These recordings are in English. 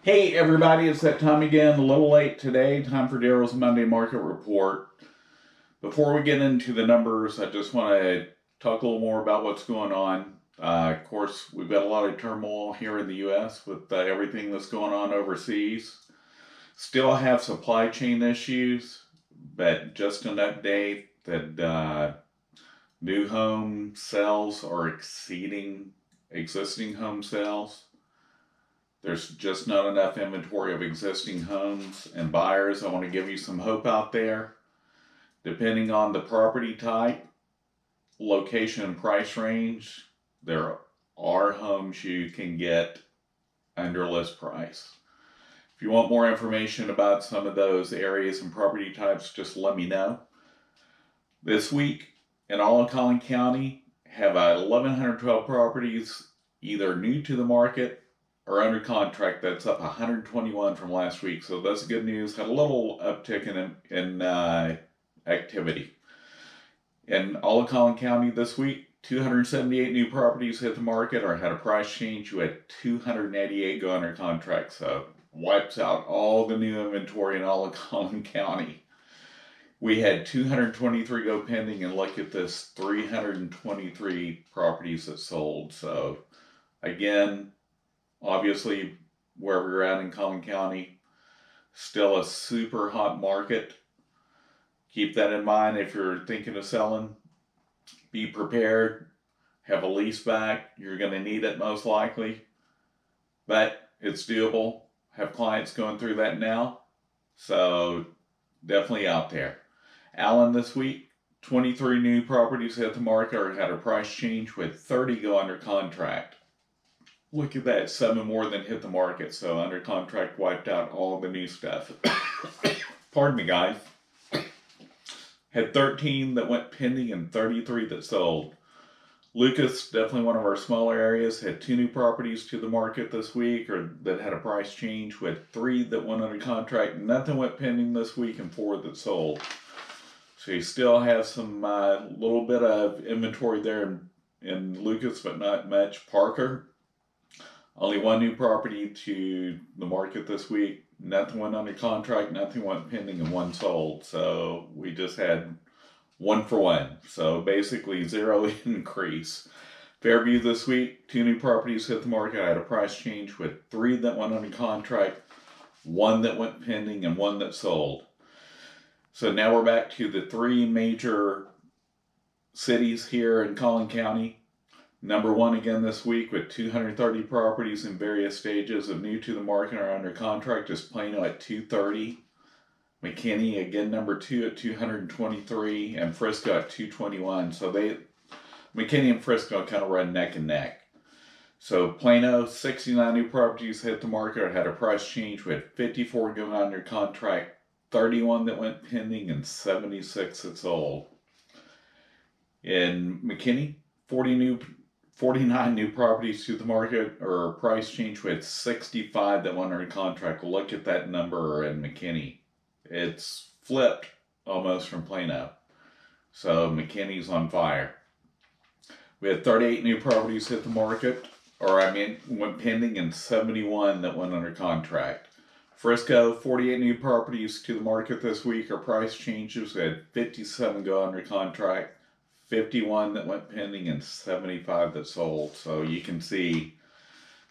Hey everybody, it's that time again, a little late today, time for Darrell's Monday Market Report. Before we get into the numbers, I just want to talk a little more about what's going on. Of course, we've got a lot of turmoil here in the U.S. with everything that's going on overseas. Still have supply chain issues, but just an update that new home sales are exceeding existing home sales. There's just not enough inventory of existing homes and buyers. I want to give you some hope out there. Depending on the property type, location, and price range, there are homes you can get under list price. If you want more information about some of those areas and property types, just let me know. This week, in all of Collin County, have 1,112 properties either new to the market or under contract. That's up 121 from last week, so that's good news. Had a little uptick in activity. In all of Collin County this week, 278 new properties hit the market or had a price change. You had 288 go under contract, so wipes out all the new inventory in all of Collin County. We had 223 go pending, and look at this, 323 properties that sold. So again, obviously, wherever you're at in Collin County, still a super hot market. Keep that in mind if you're thinking of selling. Be prepared. Have a lease back. You're going to need it most likely, but it's doable. Have clients going through that now, so definitely out there. Allen this week, 23 new properties hit the market or had a price change with 30 go under contract. Look at that, 7 more than hit the market, so under contract wiped out all the new stuff. Pardon me, guys. Had 13 that went pending and 33 that sold. Lucas, definitely one of our smaller areas, had 2 new properties to the market this week or that had a price change with 3 that went under contract. Nothing went pending this week and 4 that sold. So you still have some little bit of inventory there in Lucas, but not much. Parker, only 1 new property to the market this week. Nothing went under contract, nothing went pending, and 1 sold. So we just had 1 for 1. So basically 0 increase. Fairview this week, 2 new properties hit the market. I had a price change with 3 that went under contract, 1 that went pending, and 1 that sold. So now we're back to the 3 major cities here in Collin County. Number 1 again this week with 230 properties in various stages of new to the market or under contract is Plano at 230. Mckinney again number 2 at 223 and Frisco at 221. So McKinney and Frisco kind of run neck and neck. So Plano, 69 new properties hit the market or had a price change with 54 going under contract, 31 that went pending, and 76 that sold. In McKinney, 49 new properties to the market or price change with 65 that went under contract. Look at that number in McKinney. It's flipped almost from Plano. So McKinney's on fire. We had 38 new properties hit the market, went pending, and 71 that went under contract. Frisco, 48 new properties to the market this week or price changes. We had 57 go under contract, 51 that went pending, and 75 that sold. So you can see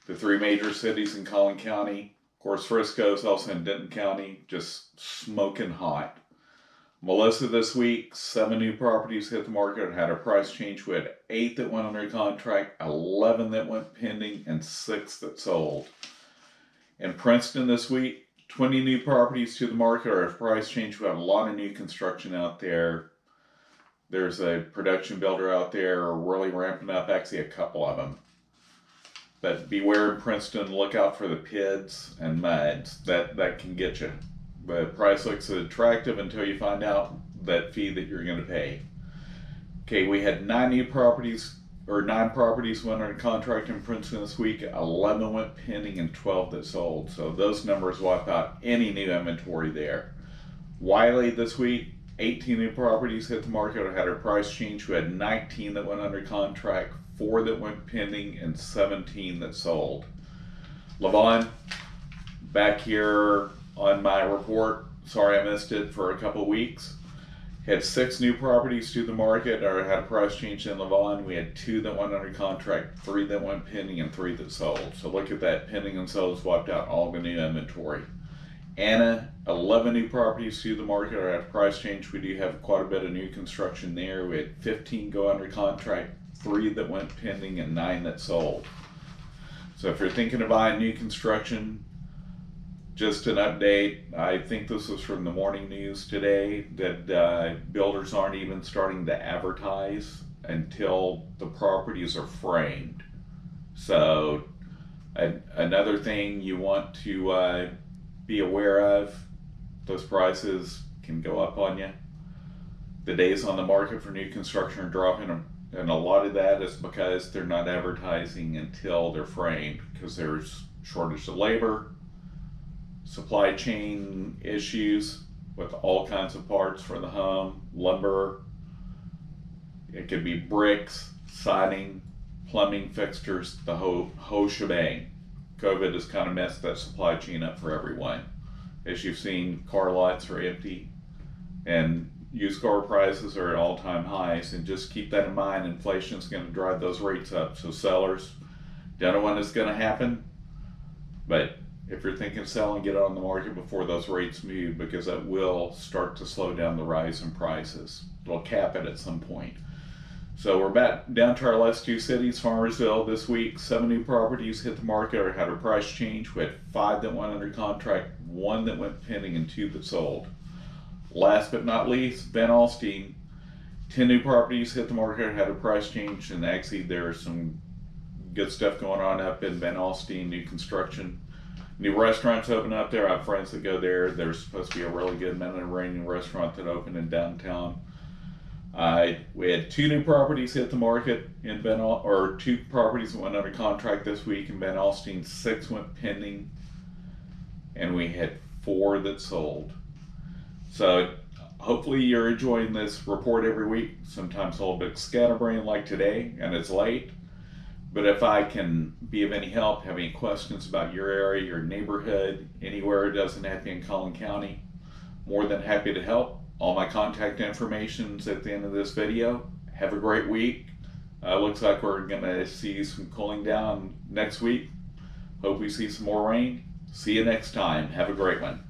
the 3 major cities in Collin County. Of course, Frisco is also in Denton County, just smoking hot. Melisa this week, 7 new properties hit the market and had a price change. We had 8 that went under contract, 11 that went pending, and 6 that sold. In Princeton this week, 20 new properties to the market or a price change. We have a lot of new construction out there. There's a production builder out there really ramping up, actually a couple of them. But beware in Princeton, look out for the PIDs and MUDs. That can get you. The price looks attractive until you find out that fee that you're going to pay. Okay, we had 9 properties went under contract in Princeton this week. 11 went pending and 12 that sold. So those numbers wipe out any new inventory there. Wylie this week, 18 new properties hit the market or had a price change. We had 19 that went under contract, 4 that went pending, and 17 that sold. Lavon, back here on my report. Sorry I missed it for a couple of weeks. Had 6 new properties to the market or had a price change in Lavon. We had 2 that went under contract, 3 that went pending, and 3 that sold. So look at that, pending and sold swapped out all the new inventory. Anna, 11 new properties to the market or at a price change. We do have quite a bit of new construction there. We had 15 go under contract, 3 that went pending, and 9 that sold. So if you're thinking of buying new construction, just an update. I think this was from the morning news today that builders aren't even starting to advertise until the properties are framed. So another thing you want to be aware of, those prices can go up on you. The days on the market for new construction are dropping, and a lot of that is because they're not advertising until they're framed, because there's shortage of labor, supply chain issues with all kinds of parts for the home, lumber, it could be bricks, siding, plumbing fixtures, the whole shebang. COVID has kind of messed that supply chain up for everyone. As you've seen, car lots are empty and used car prices are at all-time highs, and just keep that in mind. Inflation is going to drive those rates up. So sellers, don't know when it's going to happen, but if you're thinking of selling, get it on the market before those rates move, because that will start to slow down the rise in prices. It'll cap it at some point. So we're back down to our last 2 cities. Farmersville this week, 7 new properties hit the market or had a price change. We had 5 that went under contract, 1 that went pending, and 2 that sold. Last but not least, Ben Alstine, 10 new properties hit the market, had a price change, and actually there's some good stuff going on up in Ben Alstine, new construction. New restaurants open up there. I have friends that go there. There's supposed to be a really good Mediterranean restaurant that opened in downtown. We had 2 new properties hit the market in 2 properties that went under contract this week in Ben Alstine. 6 went pending, and we had 4 that sold. So hopefully you're enjoying this report every week. Sometimes a little bit scatterbrained like today, and it's late. But if I can be of any help, have any questions about your area, your neighborhood, anywhere it doesn't have to be in Collin County, more than happy to help. All my contact information's at the end of this video. Have a great week. Looks like we're gonna see some cooling down next week. Hope we see some more rain. See you next time. Have a great one.